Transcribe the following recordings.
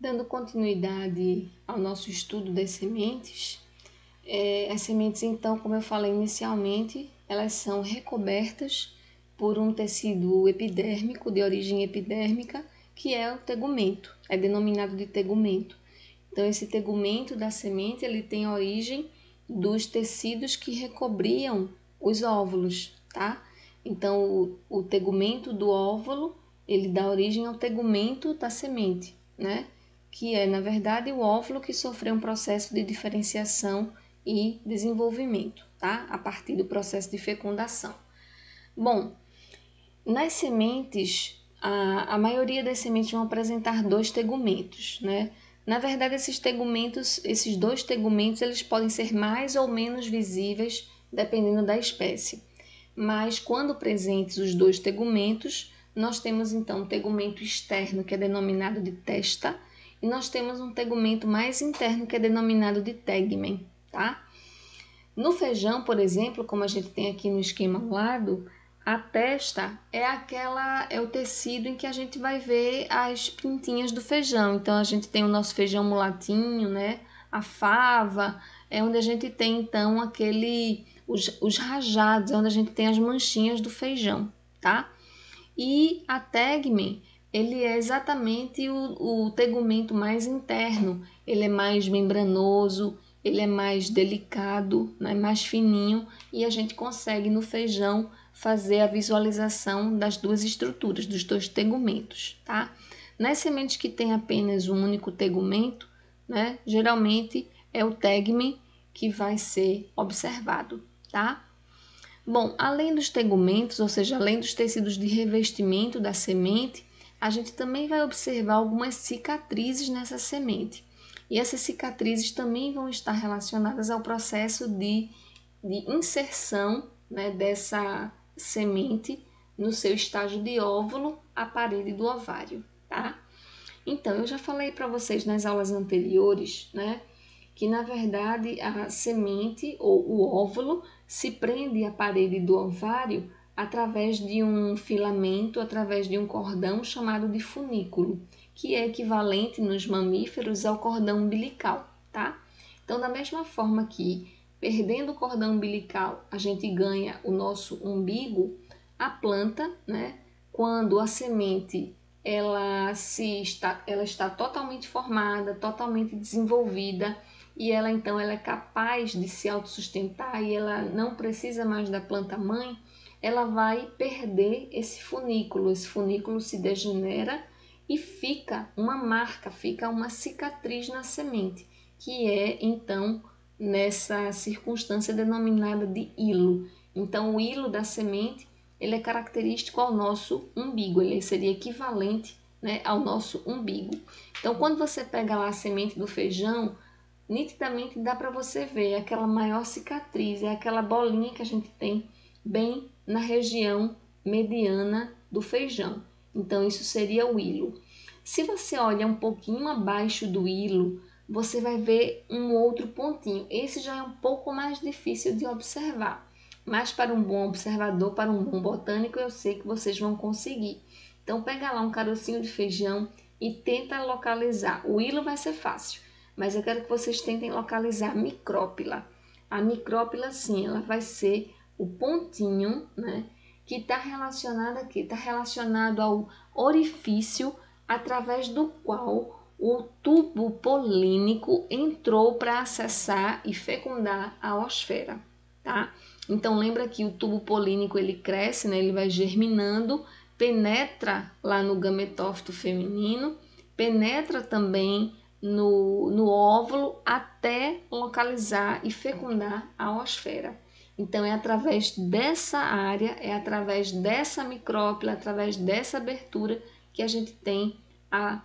Dando continuidade ao nosso estudo das sementes, as sementes, então, como eu falei inicialmente, elas são recobertas por um tecido epidérmico, de origem epidérmica, que é o tegumento, é denominado de tegumento. Então, esse tegumento da semente, ele tem origem dos tecidos que recobriam os óvulos, tá? Então, o tegumento do óvulo, ele dá origem ao tegumento da semente, né? Que é, na verdade, o óvulo que sofreu um processo de diferenciação e desenvolvimento, tá? A partir do processo de fecundação. Bom, nas sementes, a maioria das sementes vão apresentar dois tegumentos, né? Na verdade, esses dois tegumentos, eles podem ser mais ou menos visíveis, dependendo da espécie. Mas, quando presentes os dois tegumentos, nós temos, então, um tegumento externo, que é denominado de testa, e nós temos um tegumento mais interno, que é denominado de tegmen, tá? No feijão, por exemplo, como a gente tem aqui no esquema ao lado, a testa é o tecido em que a gente vai ver as pintinhas do feijão. Então, a gente tem o nosso feijão mulatinho, né? A fava, é onde a gente tem, então, os rajados, é onde a gente tem as manchinhas do feijão, tá? E a tegmen, ele é exatamente o tegumento mais interno, ele é mais membranoso, ele é mais delicado, né, mais fininho, e a gente consegue no feijão fazer a visualização das duas estruturas, dos dois tegumentos, tá? Nas sementes que tem apenas um único tegumento, né, geralmente é o tegmen que vai ser observado, tá? Bom, além dos tegumentos, ou seja, além dos tecidos de revestimento da semente, a gente também vai observar algumas cicatrizes nessa semente. E essas cicatrizes também vão estar relacionadas ao processo de inserção, né, dessa semente no seu estágio de óvulo à parede do ovário, tá? Então, eu já falei para vocês nas aulas anteriores, né, que na verdade a semente ou o óvulo se prende à parede do ovário através de um filamento, através de um cordão chamado de funículo, que é equivalente nos mamíferos ao cordão umbilical, tá? Então, da mesma forma que perdendo o cordão umbilical a gente ganha o nosso umbigo, a planta, né, quando a semente ela está totalmente formada, totalmente desenvolvida, e ela então ela é capaz de se autossustentar e ela não precisa mais da planta mãe, ela vai perder esse funículo se degenera e fica uma marca, fica uma cicatriz na semente, que é então nessa circunstância denominada de hilo. Então o hilo da semente, ele é característico ao nosso umbigo, ele seria equivalente, né, ao nosso umbigo. Então quando você pega lá a semente do feijão, nitidamente dá para você ver aquela maior cicatriz, é aquela bolinha que a gente tem bem na região mediana do feijão. Então isso seria o hilo. Se você olha um pouquinho abaixo do hilo, você vai ver um outro pontinho. Esse já é um pouco mais difícil de observar, mas para um bom observador, para um bom botânico, eu sei que vocês vão conseguir. Então pega lá um carocinho de feijão e tenta localizar. O hilo vai ser fácil, mas eu quero que vocês tentem localizar a micrópila. A micrópila, sim, ela vai ser o pontinho, né, que está relacionado aqui, está relacionado ao orifício através do qual o tubo polínico entrou para acessar e fecundar a osfera, tá? Então lembra que o tubo polínico ele cresce, né, ele vai germinando, penetra lá no gametófito feminino, penetra também no óvulo até localizar e fecundar a osfera. Então, é através dessa área, é através dessa micrópila, através dessa abertura que a gente tem a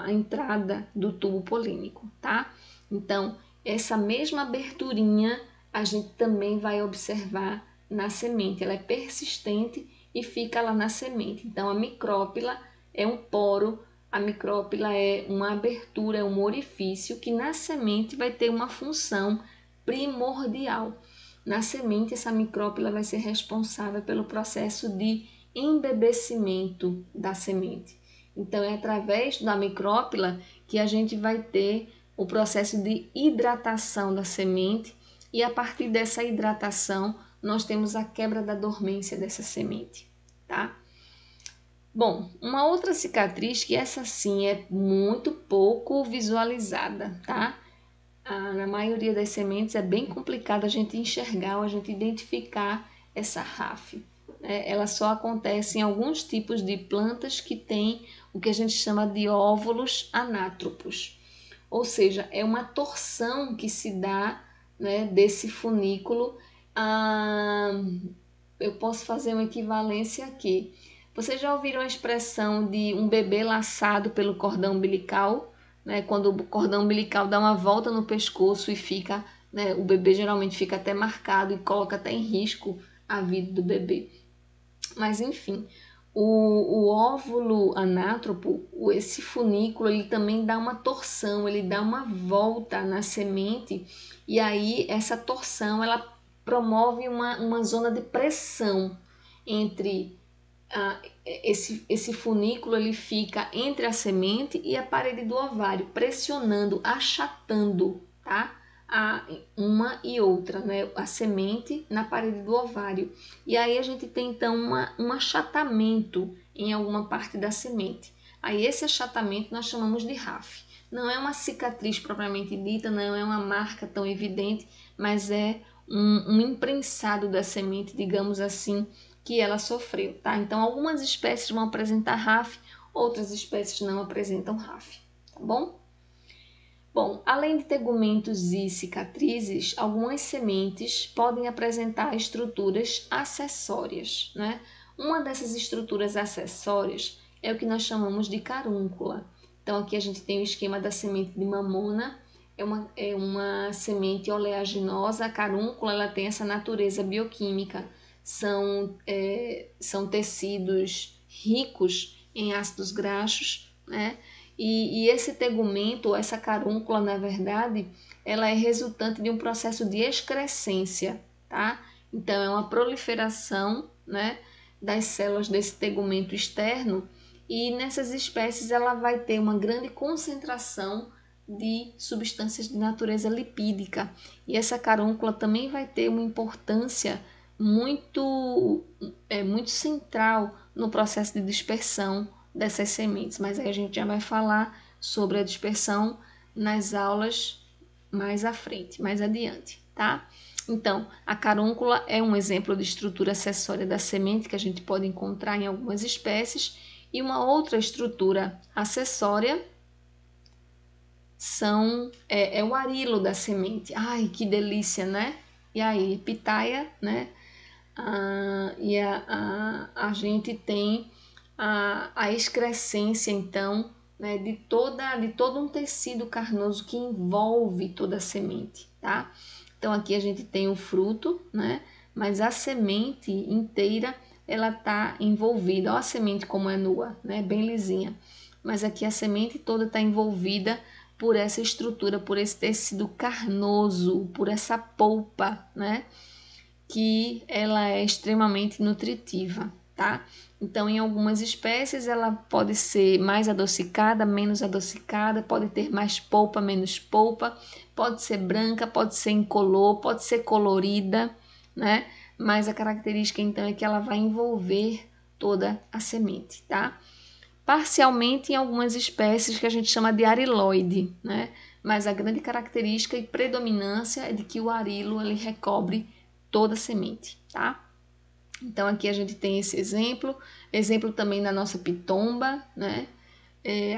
entrada do tubo polínico, tá? Então, essa mesma aberturinha a gente também vai observar na semente. Ela é persistente e fica lá na semente. Então, a micrópila é um poro, a micrópila é uma abertura, é um orifício que na semente vai ter uma função primordial. Na semente, essa micrópila vai ser responsável pelo processo de embebecimento da semente. Então, é através da micrópila que a gente vai ter o processo de hidratação da semente e a partir dessa hidratação nós temos a quebra da dormência dessa semente, tá? Bom, uma outra cicatriz que essa sim é muito pouco visualizada, tá? Na maioria das sementes é bem complicado a gente enxergar ou a gente identificar essa RAF. Ela só acontece em alguns tipos de plantas que têm o que a gente chama de óvulos anátropos. Ou seja, é uma torção que se dá, né, desse funículo. Eu posso fazer uma equivalência aqui. Vocês já ouviram a expressão de um bebê laçado pelo cordão umbilical? Né? Quando o cordão umbilical dá uma volta no pescoço e fica, né, o bebê geralmente fica até marcado e coloca até em risco a vida do bebê. Mas enfim, o óvulo anátropo, esse funículo, ele também dá uma torção, ele dá uma volta na semente e aí essa torção ela promove uma zona de pressão entre esse funículo, ele fica entre a semente e a parede do ovário, pressionando, achatando, tá? Uma e outra, né? A semente na parede do ovário. E aí a gente tem então um achatamento em alguma parte da semente. Aí esse achatamento nós chamamos de RAF. Não é uma cicatriz propriamente dita, não é uma marca tão evidente, mas é um imprensado da semente, digamos assim, que ela sofreu, tá? Então, algumas espécies vão apresentar RAF, outras espécies não apresentam RAF, tá bom? Bom, além de tegumentos e cicatrizes, algumas sementes podem apresentar estruturas acessórias, né? Uma dessas estruturas acessórias é o que nós chamamos de carúncula. Então, aqui a gente tem o esquema da semente de mamona, é uma semente oleaginosa. A carúncula ela tem essa natureza bioquímica, são tecidos ricos em ácidos graxos, né? E esse tegumento, essa carúncula, na verdade, ela é resultante de um processo de excrescência, tá? Então, é uma proliferação, né, das células desse tegumento externo e nessas espécies ela vai ter uma grande concentração de substâncias de natureza lipídica. E essa carúncula também vai ter uma importância muito central no processo de dispersão dessas sementes, mas aí a gente já vai falar sobre a dispersão nas aulas mais à frente, mais adiante, tá? Então, a carúncula é um exemplo de estrutura acessória da semente que a gente pode encontrar em algumas espécies, e uma outra estrutura acessória é o arilo da semente. Ai, que delícia, né? E aí, pitaia, né? E a gente tem a excrescência, então, né, de todo um tecido carnoso que envolve toda a semente, tá? Então, aqui a gente tem o fruto, né? Mas a semente inteira, ela tá envolvida. Olha a semente como é nua, né? Bem lisinha. Mas aqui a semente toda está envolvida por essa estrutura, por esse tecido carnoso, por essa polpa, né? Que ela é extremamente nutritiva, tá? Então, em algumas espécies, ela pode ser mais adocicada, menos adocicada, pode ter mais polpa, menos polpa, pode ser branca, pode ser incolor, pode ser colorida, né? Mas a característica, então, é que ela vai envolver toda a semente, tá? Parcialmente em algumas espécies que a gente chama de ariloide, né? Mas a grande característica e predominância é de que o arilo ele recobre toda a semente, tá? Então aqui a gente tem esse exemplo também da nossa pitomba, né?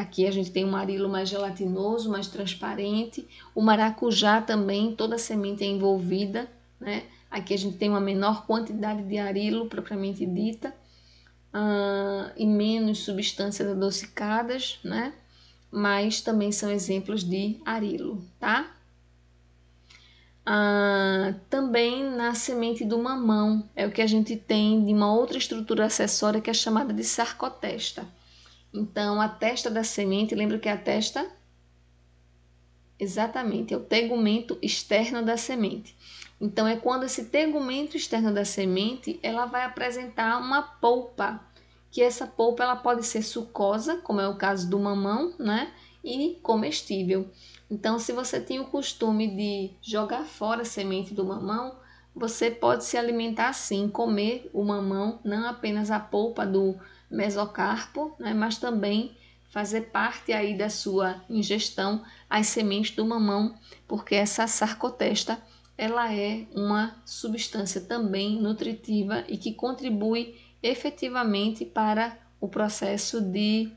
Aqui a gente tem um arilo mais gelatinoso, mais transparente. O maracujá também, toda a semente é envolvida, né? Aqui a gente tem uma menor quantidade de arilo propriamente dita, e menos substâncias adocicadas, né? Mas também são exemplos de arilo, tá? Também na semente do mamão é o que a gente tem de uma outra estrutura acessória que é chamada de sarcotesta. Então, a testa da semente, lembra que é a testa? Exatamente, é o tegumento externo da semente. Então, é quando esse tegumento externo da semente, ela vai apresentar uma polpa, que essa polpa ela pode ser sucosa, como é o caso do mamão, né? E comestível. Então, se você tem o costume de jogar fora a semente do mamão, você pode se alimentar assim, comer o mamão, não apenas a polpa do mesocarpo, né? Mas também fazer parte aí da sua ingestão as sementes do mamão, porque essa sarcoptesta ela é uma substância também nutritiva e que contribui efetivamente para o processo de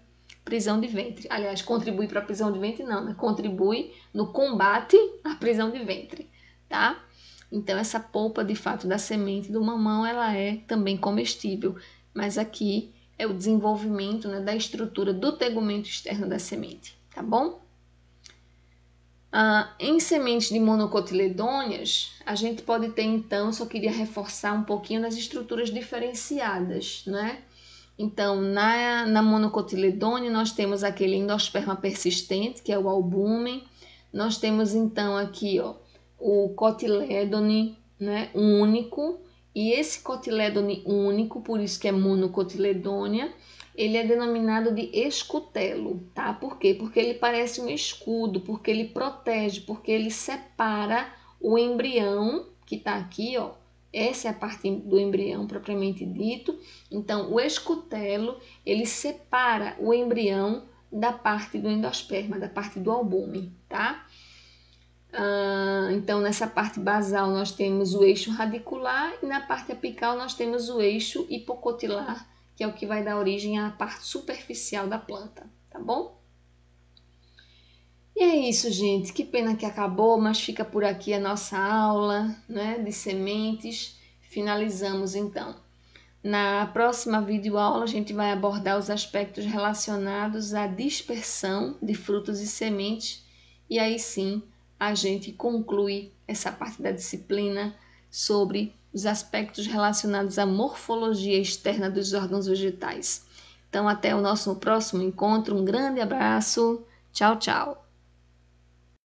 prisão de ventre. Aliás, contribui para a prisão de ventre não, né? Contribui no combate à prisão de ventre, tá? Então essa polpa de fato da semente do mamão ela é também comestível, mas aqui é o desenvolvimento, né, da estrutura do tegumento externo da semente, tá bom? Em sementes de monocotiledôneas, a gente pode ter então, só queria reforçar um pouquinho das estruturas diferenciadas, né? Então, na monocotiledônea, nós temos aquele endosperma persistente, que é o albúmen. Nós temos então aqui, ó, o cotilédone, né, único. E esse cotilédone único, por isso que é monocotiledônea, ele é denominado de escutelo, tá? Por quê? Porque ele parece um escudo, porque ele protege, porque ele separa o embrião, que está aqui, ó. Essa é a parte do embrião propriamente dito. Então, o escutelo, ele separa o embrião da parte do endosperma, da parte do albúmen, tá? Então, nessa parte basal nós temos o eixo radicular e na parte apical nós temos o eixo hipocotilar, que é o que vai dar origem à parte superficial da planta, tá bom? E é isso, gente. Que pena que acabou, mas fica por aqui a nossa aula, né, de sementes. Finalizamos então. Na próxima videoaula a gente vai abordar os aspectos relacionados à dispersão de frutos e sementes e aí sim a gente conclui essa parte da disciplina sobre os aspectos relacionados à morfologia externa dos órgãos vegetais. Então até o nosso próximo encontro, um grande abraço, tchau, tchau!